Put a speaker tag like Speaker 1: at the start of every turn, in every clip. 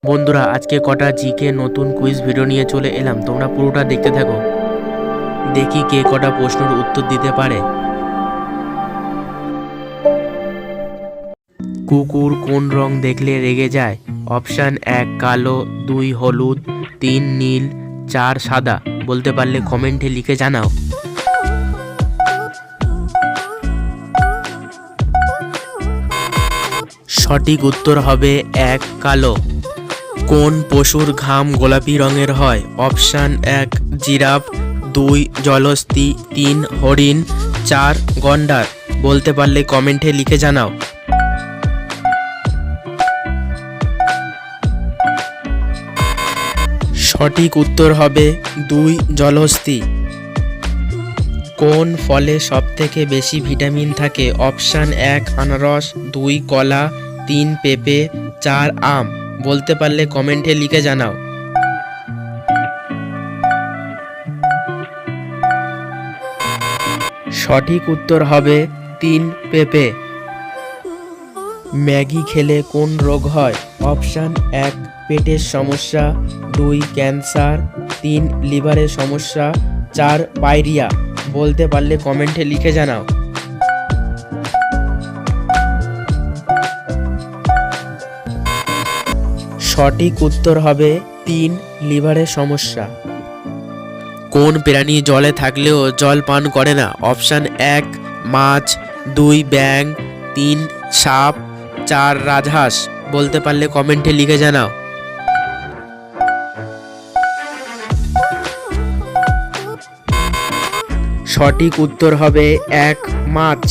Speaker 1: বন্ধুরা, আজকে কটা জিকে নতুন কুইজ ভিডিও নিয়ে চলে এলাম। তোমরা পুরোটা দেখতে থাকো, দেখি কে কটা প্রশ্নের উত্তর দিতে পারে। কুকুর কোন রং দেখলে রেগে যায়? অপশান 1 কালো, 2 হলুদ, 3 নীল, 4 সাদা। বলতে পারলে কমেন্টে লিখে জানাও। সঠিক উত্তর হবে 1 কালো। কোন পশুর ঘাম গোলাপি রঙের হয়? অপশান 1 জিরাফ, 2 জলহস্তী, 3 হরিণ, 4 গন্ডার। বলতে পারলে কমেন্টে লিখে জানাও। সঠিক উত্তর হবে 2 জলহস্তী। কোন ফলে সবথেকে বেশি ভিটামিন থাকে? অপশান 1 আনারস, 2 কলা, 3 পেঁপে, 4 আম। বলতে পারলে কমেন্টে লিখে জানাও। সঠিক উত্তর হবে 3 পেঁপে। ম্যাগি খেলে কোন রোগ হয়? অপশান 1 পেটের সমস্যা, 2 ক্যান্সার, 3 লিভারের সমস্যা, 4 পায়রিয়া। বলতে পারলে কমেন্টে লিখে জানাও। সঠিক উত্তর হবে 3 লিভারের সমস্যা। কোন প্রাণী জলে থাকলেও জল পান করে না? অপশান 1 মাছ, 2 ব্যাঙ, 3 সাপ, 4 রাজহাঁস। বলতে পারলে কমেন্টে লিখে জানাও। সঠিক উত্তর হবে 1 মাছ।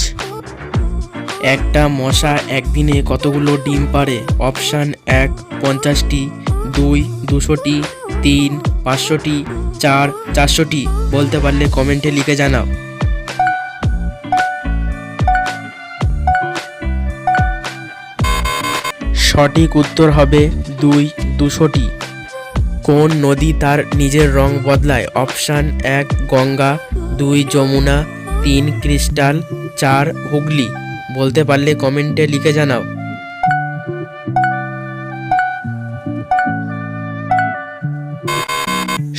Speaker 1: একটা মশা একদিনে কতগুলো ডিম পাড়ে? অপশান 1 50টি, 2 200টি, 3 500টি, 4 400টি। বলতে পারলে কমেন্টে লিখে জানাও। সঠিক উত্তর হবে 2 200টি। কোন নদী তার নিজের রং বদলায়? Option 1 Ganga, 2 Yamuna, 3 crystal, 4 Hooghly. বলতে পারলে কমেন্টে লিখে জানাও।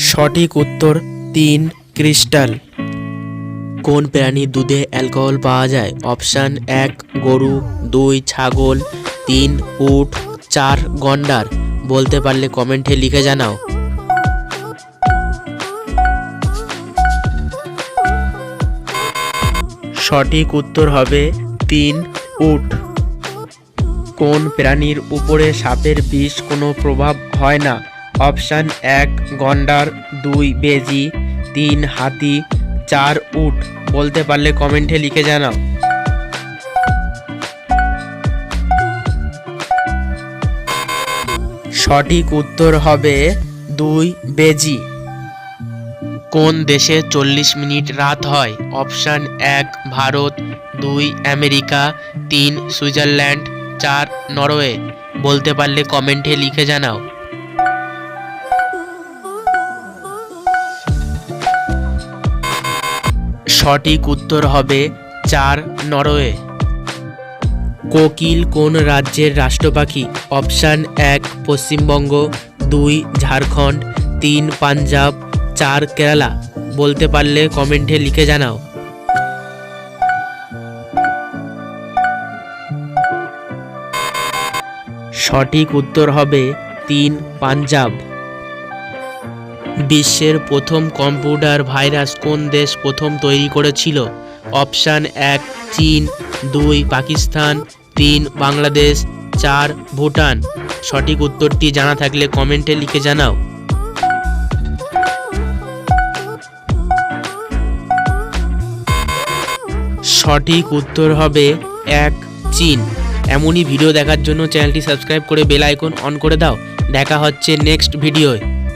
Speaker 1: সঠিক উত্তর 3 ক্রিস্টাল। কোন প্রাণীর দুধে অ্যালকোহল পাওয়া যায়? অপশান 1 গরু, 2 ছাগল, 3 উট, 4 গন্ডার। বলতে পারলে কমেন্টে লিখে জানাও। সঠিক উত্তর হবে 3 উট। কোন প্রাণীর উপরে সাপের বিষ কোনো প্রভাব হয় না? অপশান 1 গন্ডার, 2 বেজি, 3 হাতি, 4 উট। বলতে পারলে কমেন্টে লিখে জানাও। সঠিক উত্তর হবে 2 বেজি। কোন দেশে 40 মিনিট রাত হয়? Option 1 Bharat, 2 America, 3 Switzerland, 4 Norway. বলতে পারলে কমেন্টে লিখে জানাও। সঠিক উত্তর হবে 4 নরওয়ে। কোকিল কোন রাজ্যের রাষ্ট্র পাখি? অপশান 1 পশ্চিমবঙ্গ, 2 ঝাড়খণ্ড, 3 পাঞ্জাব, 4 কেরালা। বলতে পারলে কমেন্টে লিখে জানাও। সঠিক উত্তর হবে 3 পাঞ্জাব। বিশ্বের প্রথম কম্পিউটার ভাইরাস কোন দেশ প্রথম তৈরি করেছিল? অপশান 1 চীন, 2 পাকিস্তান, 3 বাংলাদেশ, 4 ভুটান। সঠিক উত্তরটি জানা থাকলে কমেন্টে লিখে জানাও। সঠিক উত্তর হবে 1 চীন। এমনই ভিডিও দেখার জন্য চ্যানেলটি সাবস্ক্রাইব করে বেল আইকন অন করে দাও। দেখা হচ্ছে নেক্সট ভিডিওয়।